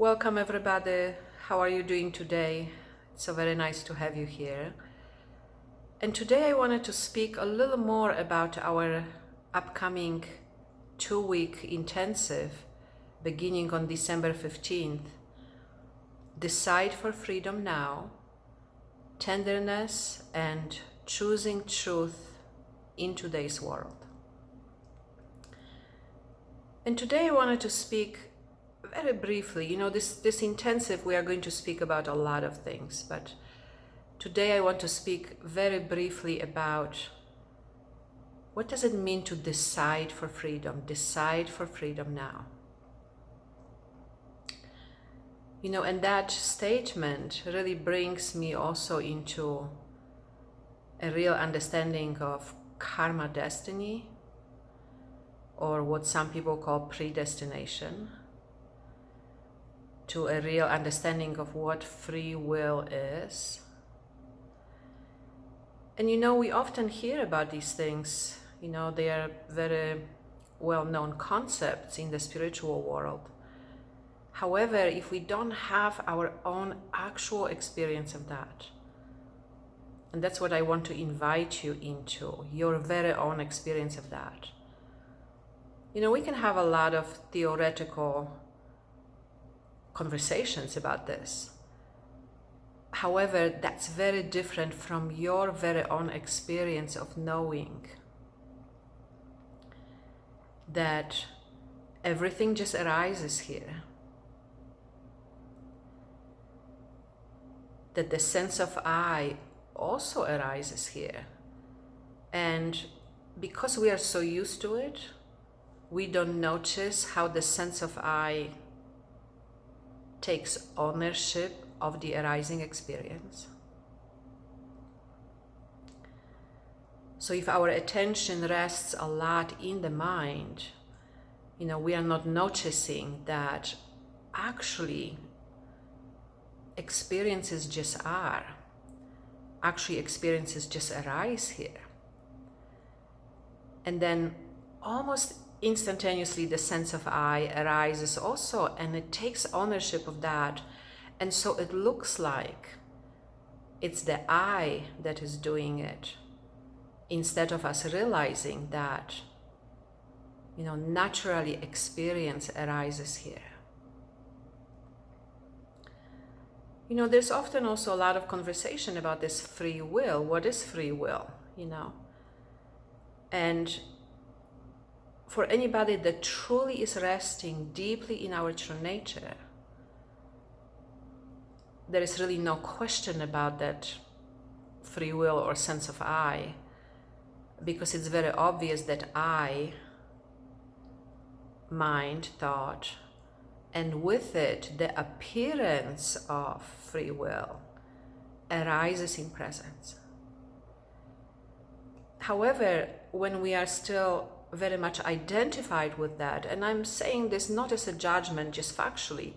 Welcome everybody. How are you doing today? It's so very nice to have you here. And today I wanted to speak a little more about our upcoming 2-week intensive beginning on December 15th. Decide for freedom now, tenderness and choosing truth in today's world. And today I wanted to speak very briefly, this intensive, we are going to speak about a lot of things, but today I want to speak very briefly about what does it mean to decide for freedom now. And that statement really brings me also into a real understanding of karma destiny, or what some people call predestination, to a real understanding of what free will is. And we often hear about these things, they are very well-known concepts in the spiritual world. However, if we don't have our own actual experience of that, and that's what I want to invite you into, your very own experience of that. We can have a lot of theoretical conversations about this. However, that's very different from your very own experience of knowing that everything just arises here. That the sense of I also arises here. And because we are so used to it, we don't notice how the sense of I takes ownership of the arising experience. So if our attention rests a lot in the mind, we are not noticing that actually experiences just are. Actually, experiences just arise here. And then almost instantaneously the sense of I arises also, and it takes ownership of that. And so it looks like it's the I that is doing it, instead of us realizing that, naturally experience arises here. There's often also a lot of conversation about this free will. What is free will, And for anybody that truly is resting deeply in our true nature, there is really no question about that free will or sense of I, because it's very obvious that I, mind, thought, and with it the appearance of free will arises in presence. However, when we are still very much identified with that, and I'm saying this not as a judgment, just factually,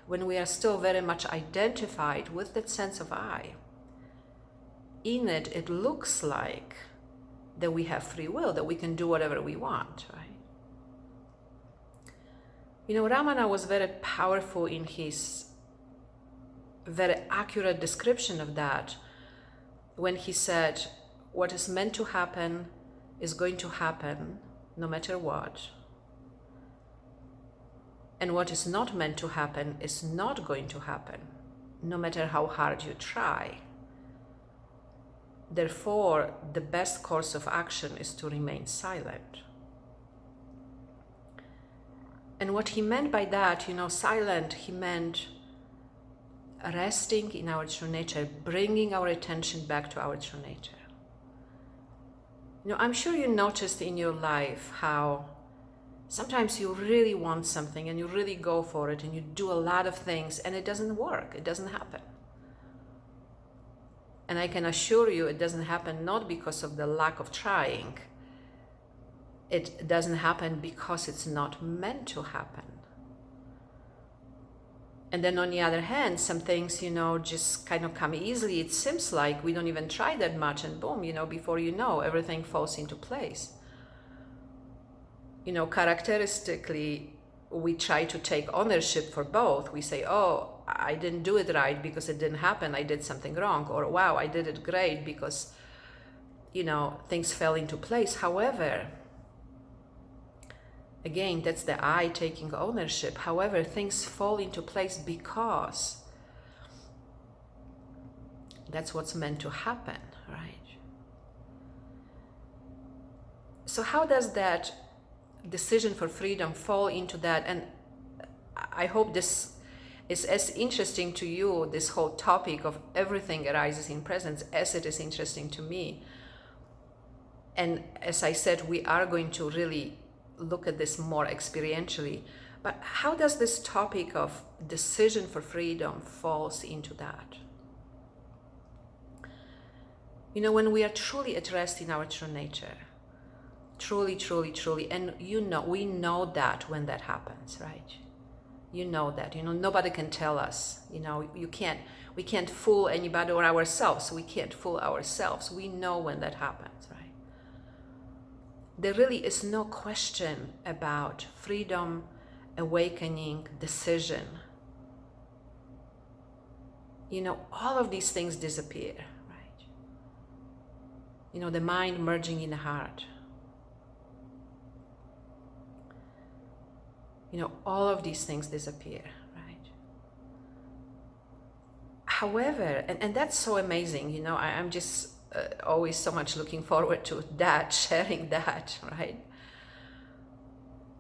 when we are still very much identified with that sense of I, in it looks like that we have free will, that we can do whatever we want, right? Ramana was very powerful in his very accurate description of that when he said, what is meant to happen is going to happen no matter what. And what is not meant to happen is not going to happen, no matter how hard you try. Therefore, the best course of action is to remain silent. And what he meant by that, silent, he meant resting in our true nature, bringing our attention back to our true nature. I'm sure you noticed in your life how sometimes you really want something and you really go for it and you do a lot of things and it doesn't work, it doesn't happen. And I can assure you it doesn't happen not because of the lack of trying. It doesn't happen because it's not meant to happen. And then on the other hand, some things, just kind of come easily. It seems like we don't even try that much, and boom, before you know, everything falls into place. Characteristically, we try to take ownership for both. We say, oh, I didn't do it right because it didn't happen, I did something wrong, or wow, I did it great because, you know, things fell into place. However, again, that's the I taking ownership. However, things fall into place because that's what's meant to happen, right? So how does that decision for freedom fall into that? And I hope this is as interesting to you, this whole topic of everything arises in presence, as it is interesting to me. And as I said, we are going to really look at this more experientially. But how does this topic of decision for freedom falls into that? You know, when we are truly at rest in our true nature, truly, truly, truly, and you know, we know that when that happens, right? You know that, you know, nobody can tell us, you know, we can't fool anybody or ourselves. We can't fool ourselves. We know when that happens, right? There really is no question about freedom, awakening, decision. You know, all of these things disappear, right? You know, the mind merging in the heart. You know, all of these things disappear, right? However, and that's so amazing, you know, I'm just always so much looking forward to that, sharing that, right?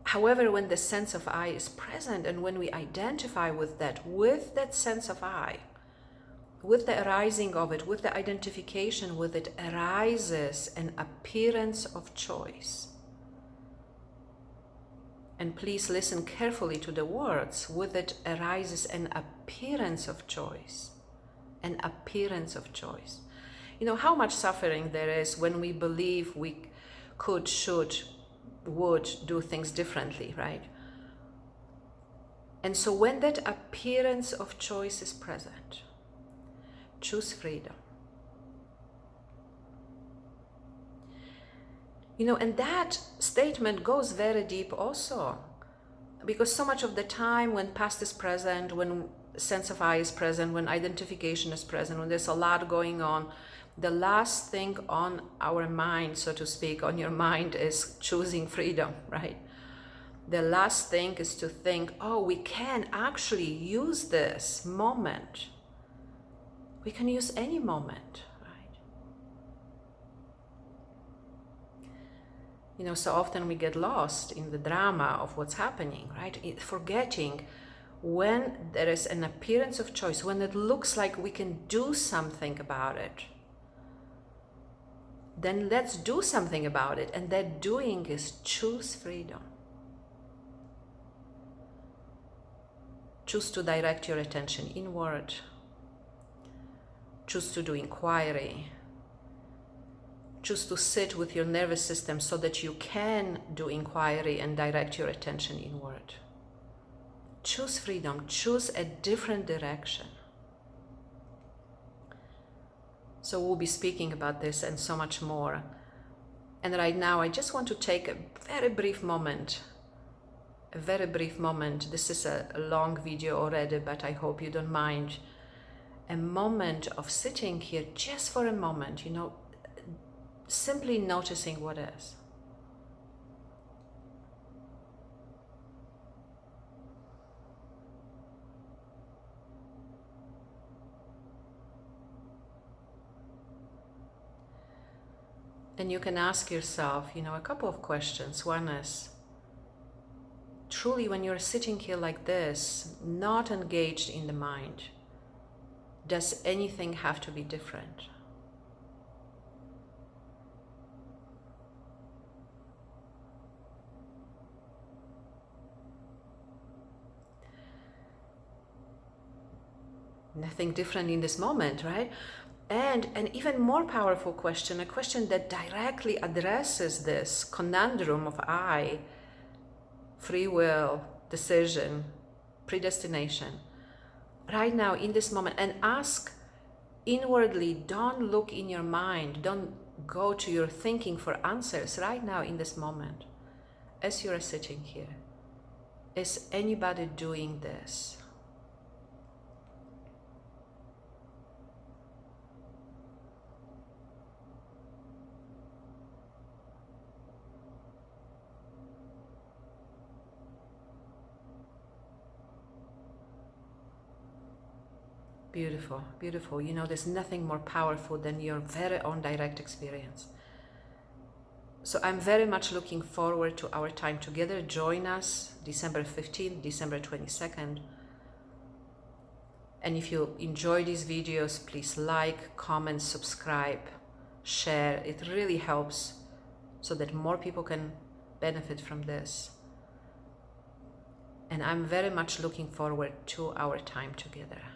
However, when the sense of I is present and when we identify with that sense of I, with the arising of it, with the identification with it, arises an appearance of choice. And please listen carefully to the words. With it arises an appearance of choice. An appearance of choice. You know how much suffering there is when we believe we could, should, would do things differently, right? And so when that appearance of choice is present, choose freedom. You know, and that statement goes very deep also, because so much of the time when past is present, when sense of I is present, when identification is present, when there's a lot going on, the last thing on our mind, so to speak, on your mind is choosing freedom, right? The last thing is to think, oh, we can actually use this moment. We can use any moment. You know, so often we get lost in the drama of what's happening, right? Forgetting when there is an appearance of choice, when it looks like we can do something about it, then let's do something about it. And that doing is choose freedom. Choose to direct your attention inward. Choose to do inquiry. Choose to sit with your nervous system so that you can do inquiry and direct your attention inward. Choose freedom. Choose a different direction. So we'll be speaking about this and so much more. And right now, I just want to take a very brief moment. A very brief moment. This is a long video already, but I hope you don't mind. A moment of sitting here just for a moment, you know, simply noticing what is. And you can ask yourself, you know, a couple of questions. One is, truly when you're sitting here like this, not engaged in the mind, does anything have to be different? Nothing different in this moment, right? And an even more powerful question, a question that directly addresses this conundrum of I, free will, decision, predestination, right now in this moment, and ask inwardly. Don't look in your mind, don't go to your thinking for answers right now in this moment as you are sitting here. Is anybody doing this? Beautiful, beautiful. You know, there's nothing more powerful than your very own direct experience. So I'm very much looking forward to our time together. Join us December 15th, December 22nd. And if you enjoy these videos, please like, comment, subscribe, share. It really helps so that more people can benefit from this. And I'm very much looking forward to our time together.